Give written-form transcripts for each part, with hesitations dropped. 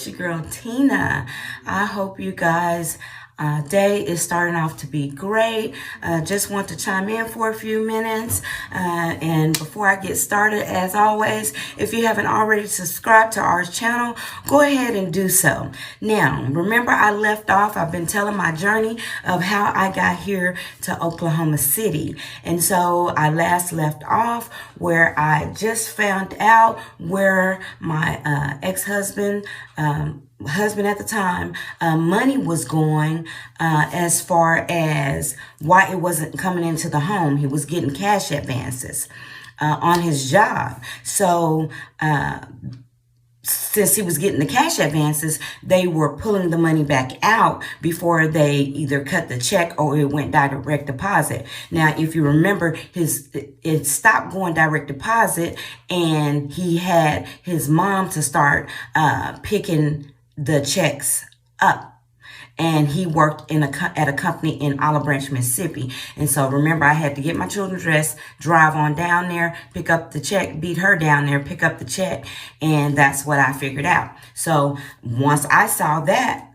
It's your girl Tina. I hope you guys day is starting off to be great. Just want to chime in for a few minutes. And before I get started, as always, if you haven't already subscribed to our channel, go ahead and do so. Now, remember I left off, I've been telling my journey of how I got here to Oklahoma City. And so I last left off where I just found out where my ex-husband, husband at the time, money was going as far as why it wasn't coming into the home. He was getting cash advances on his job. So since he was getting the cash advances, they were pulling the money back out before they either cut the check or it went direct deposit. Now, if you remember, it stopped going direct deposit, and he had his mom to start picking the checks up. And he worked at a company in Olive Branch, Mississippi. And so remember, I had to get my children dressed, drive on down there, pick up the check, beat her down there, pick up the check. And that's what I figured out. So once I saw that,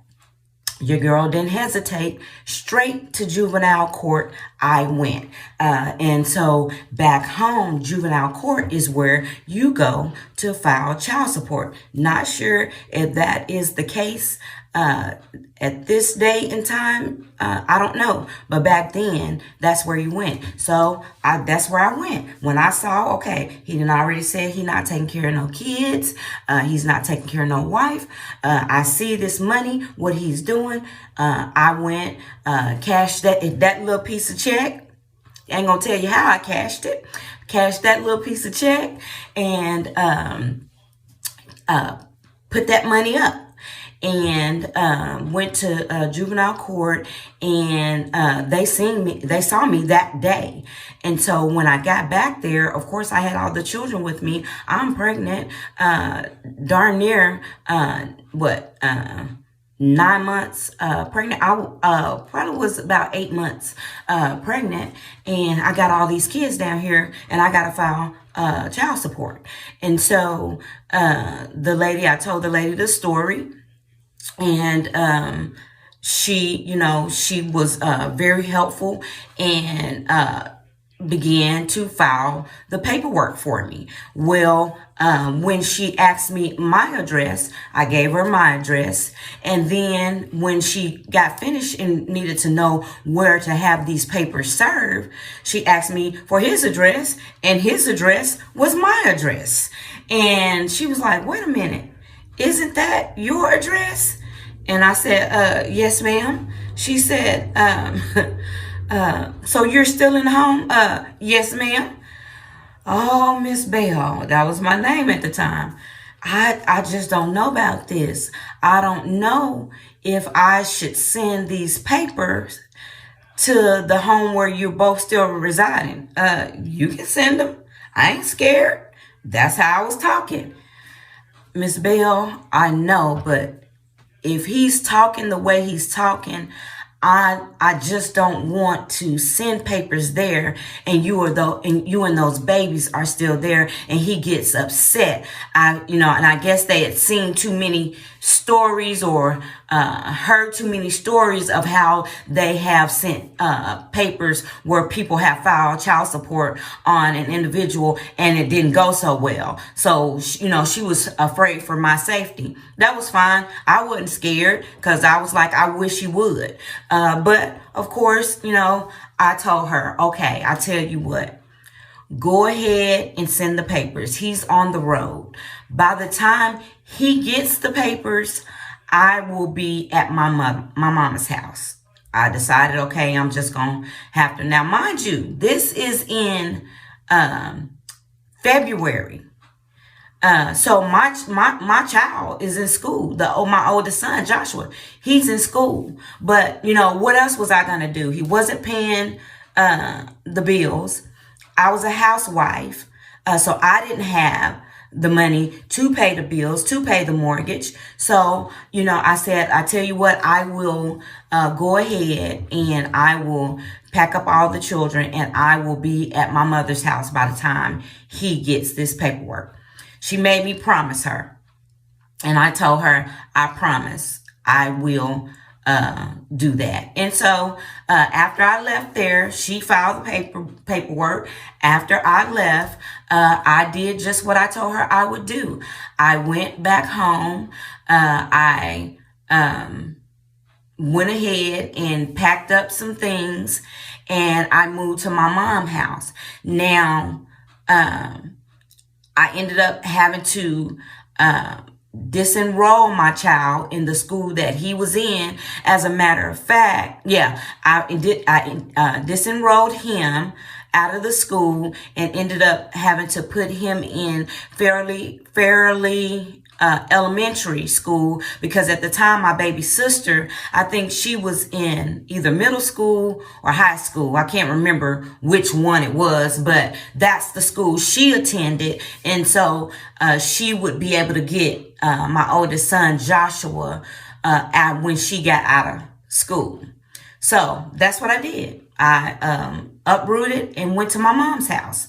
your girl didn't hesitate. Straight to juvenile court I went. And so back home, juvenile court is where you go to file child support. Not sure if that is the case at this day and time. I don't know. But back then, that's where you went. So that's where I went. When I saw, okay, he done already said he not taking care of no kids. He's not taking care of no wife. I see this money, what he's doing. I went, cashed that little piece of check. Ain't gonna tell you how I cashed it. Cashed that little piece of check and put that money up. And went to juvenile court, and they saw me that day. And so when I got back there, of course, I had all the children with me. I'm pregnant, darn near 9 months pregnant. I probably was about 8 months pregnant, and I got all these kids down here, and I got to file child support. And so I told the lady the story. And she was very helpful and began to file the paperwork for me. Well, when she asked me my address, I gave her my address. And then when she got finished and needed to know where to have these papers served, she asked me for his address, and his address was my address. And she was like, wait a minute. Isn't that your address? And I said, yes, ma'am. She said, so you're still in the home? Yes, ma'am. Oh, Miss Bell, that was my name at the time. I just don't know about this. I don't know if I should send these papers to the home where you're both still residing. You can send them. I ain't scared. That's how I was talking. Miss Bell, I know, but if he's talking the way he's talking, I just don't want to send papers there, and you and those babies are still there, and he gets upset. And I guess they had seen too many stories or heard too many stories of how they have sent papers where people have filed child support on an individual and it didn't go so well. So, she was afraid for my safety. That was fine. I wasn't scared because I was like, I wish he would. But of course, I told her, okay, I tell you what, go ahead and send the papers. He's on the road. By the time he gets the papers, I will be at my mama's house. I decided, okay, I'm just going to have to. Now, mind you, this is in February. So my child is in school. My oldest son, Joshua, he's in school. But, what else was I going to do? He wasn't paying the bills. I was a housewife. So I didn't have the money to pay the bills, to pay the mortgage. So, I said, I tell you what, I will go ahead and I will pack up all the children, and I will be at my mother's house by the time he gets this paperwork. She made me promise her. And I told her, I promise I will do that. And so after I left there, she filed the paperwork. After I left, I did just what I told her I would do. I went back home. I went ahead and packed up some things, and I moved to my mom's house. Now, I ended up having to disenroll my child in the school that he was in. As a matter of fact, I disenrolled him out of the school and ended up having to put him in fairly elementary school, because at the time my baby sister, I think she was in either middle school or high school. I can't remember which one it was, but that's the school she attended. And so she would be able to get my oldest son Joshua out when she got out of school. So that's what I did. I uprooted and went to my mom's house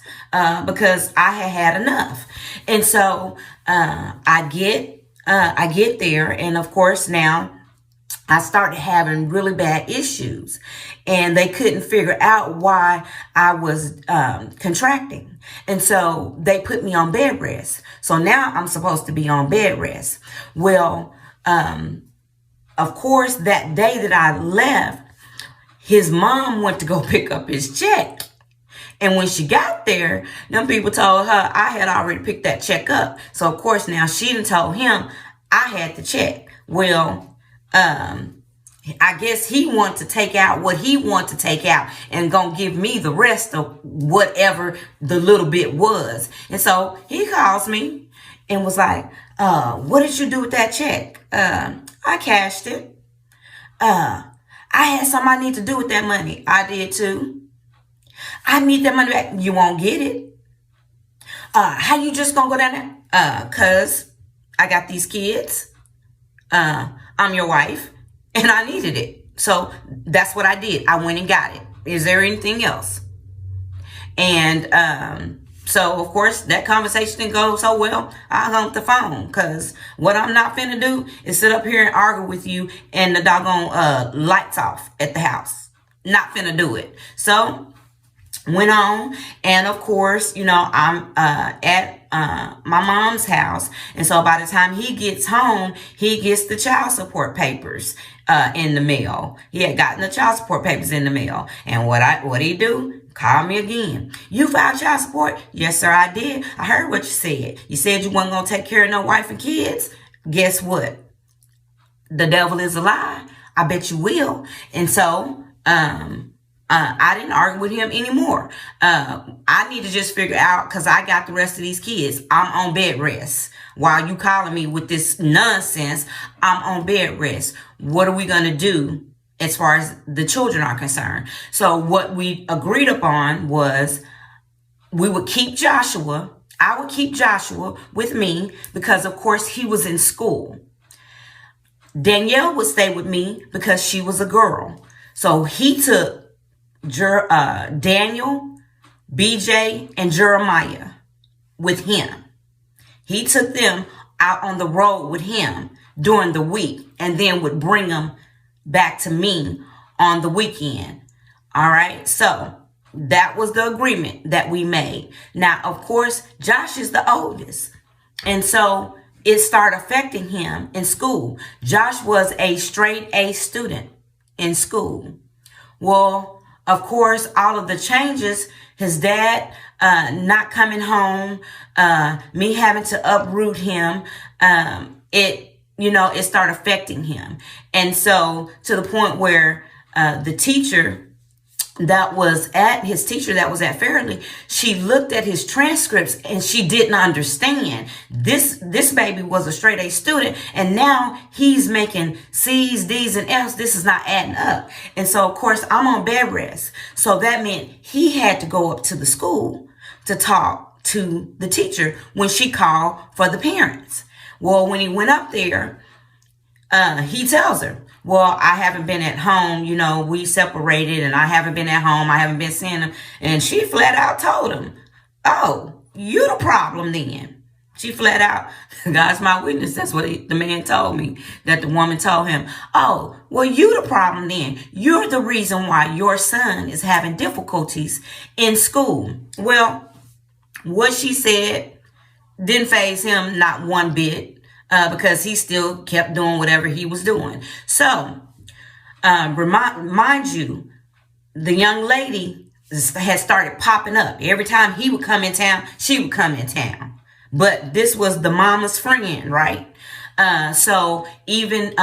because I had enough. And so I get there, and of course now I started having really bad issues, and they couldn't figure out why I was contracting. And so they put me on bed rest. So now I'm supposed to be on bed rest. Well, of course, that day that I left, his mom went to go pick up his check. And when she got there, them people told her I had already picked that check up. So, of course, now she done told him I had the check. Well, I guess he wanted to take out what he wanted to take out and gonna give me the rest of whatever the little bit was. And so he calls me and was like, what did you do with that check? I cashed it. I had something I need to do with that money. I did too. I need that money back. You won't get it. How you just gonna go down there? Cause I got these kids. I'm your wife, and I needed it. So that's what I did. I went and got it. Is there anything else? And so of course that conversation didn't go so well. I hung up the phone, because what I'm not finna do is sit up here and argue with you and the doggone lights off at the house. Not finna do it. So went on, and of course, I'm at my mom's house, and so by the time he gets home, he gets the child support papers in the mail. He had gotten the child support papers in the mail, and what he do? Call me again. You filed child support? Yes, sir, I did. I heard what you said. You said you wasn't gonna take care of no wife and kids. Guess what? The devil is a lie. I bet you will. And so, I didn't argue with him anymore. I need to just figure out, because I got the rest of these kids. I'm on bed rest. While you calling me with this nonsense, I'm on bed rest. What are we going to do as far as the children are concerned? So what we agreed upon was we would keep Joshua. I would keep Joshua with me because, of course, he was in school. Danielle would stay with me because she was a girl. So he took Daniel, BJ, and Jeremiah with him. He took them out on the road with him during the week, and then would bring them back to me on the weekend. All right. So that was the agreement that we made. Now, of course, Josh is the oldest, and so it started affecting him in school. Josh was a straight A student in school. Well, of course, all of the changes, his dad not coming home, me having to uproot him, it started affecting him. And so to the point where his teacher that was at Fairleigh, she looked at his transcripts and she didn't understand. This baby was a straight A student, and now he's making C's, D's, and F's. This is not adding up. And so, of course, I'm on bed rest. So that meant he had to go up to the school to talk to the teacher when she called for the parents. Well, when he went up there, he tells her, well, I haven't been at home. We separated, and I haven't been at home. I haven't been seeing him. And she flat out told him, oh, you the problem then. She flat out, God's my witness. That's what the man told me, that the woman told him. Oh, well, you the problem then. You're the reason why your son is having difficulties in school. Well, what she said didn't faze him not one bit, because he still kept doing whatever he was doing. So, mind you, the young lady had started popping up. Every time he would come in town, she would come in town. But this was the mama's friend, right? So even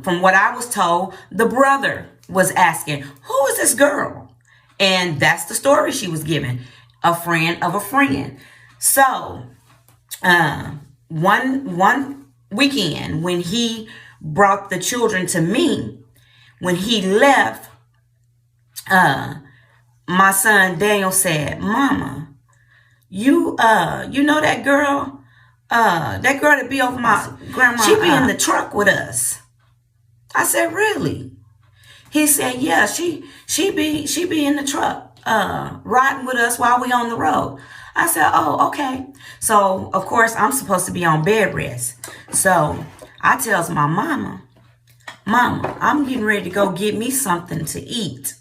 from what I was told, the brother was asking, who is this girl? And that's the story she was giving, a friend of a friend. So one weekend when he brought the children to me, when he left, my son Daniel said, Mama, you know that girl that be over my grandma, she be in the truck with us. I said, really? He said, yeah, she be in the truck, riding with us while we on the road. I said, oh, okay. So of course I'm supposed to be on bed rest. So I tells my mama, I'm getting ready to go get me something to eat.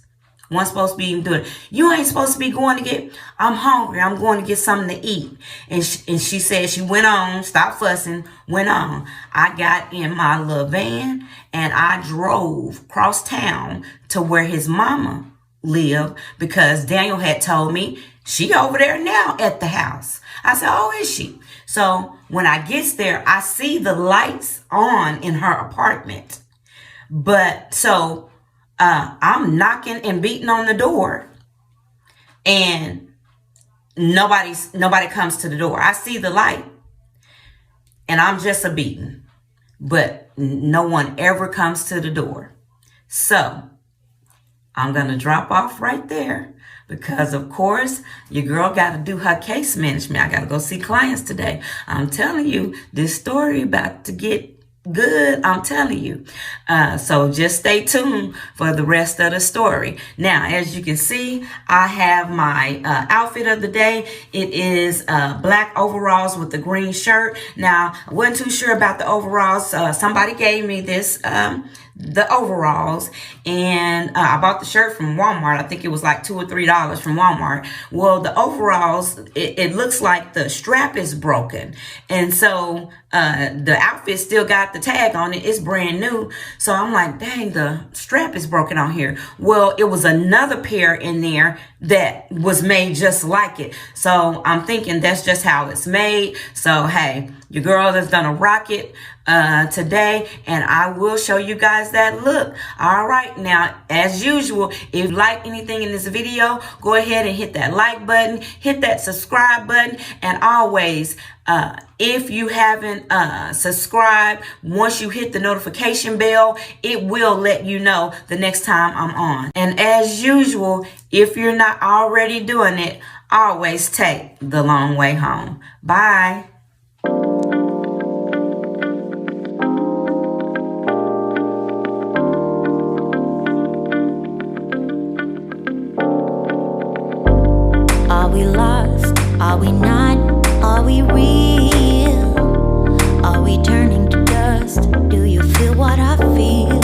Wasn't supposed to be even doing it. You ain't supposed to be going to get, I'm hungry. I'm going to get something to eat. And she said, she went on, stopped fussing, went on. I got in my little van and I drove across town to where his mama lived, because Daniel had told me she over there now at the house. I said, oh, is she? So when I gets there, I see the lights on in her apartment. But so I'm knocking and beating on the door, and nobody comes to the door. I see the light, and I'm just a beating, but no one ever comes to the door. So I'm going to drop off right there, because of course your girl got to do her case management. I got to go see clients today. I'm telling you, this story about to get good, I'm telling you. So just stay tuned for the rest of the story. Now, as you can see, I have my outfit of the day. It is black overalls with the green shirt. Now, I wasn't too sure about the overalls. Somebody gave me this, the overalls, and I bought the shirt from Walmart. I think it was like $2 or $3 from Walmart. Well, the overalls, it looks like the strap is broken, and so the outfit still got the tag on it. It's brand new. So I'm like, dang, the strap is broken on here. Well, it was another pair in there that was made just like it. So I'm thinking that's just how it's made. So hey, your girl has done a rocket today, and I will show you guys that look. All right, now as usual, if you like anything in this video, go ahead and hit that like button, hit that subscribe button, and always if you haven't subscribed, once you hit the notification bell, it will let you know the next time I'm on. And as usual, if you're not already doing it, always take the long way home. Bye. Are we lost? Are we not? Are we real? Are we turning to dust? Do you feel what I feel?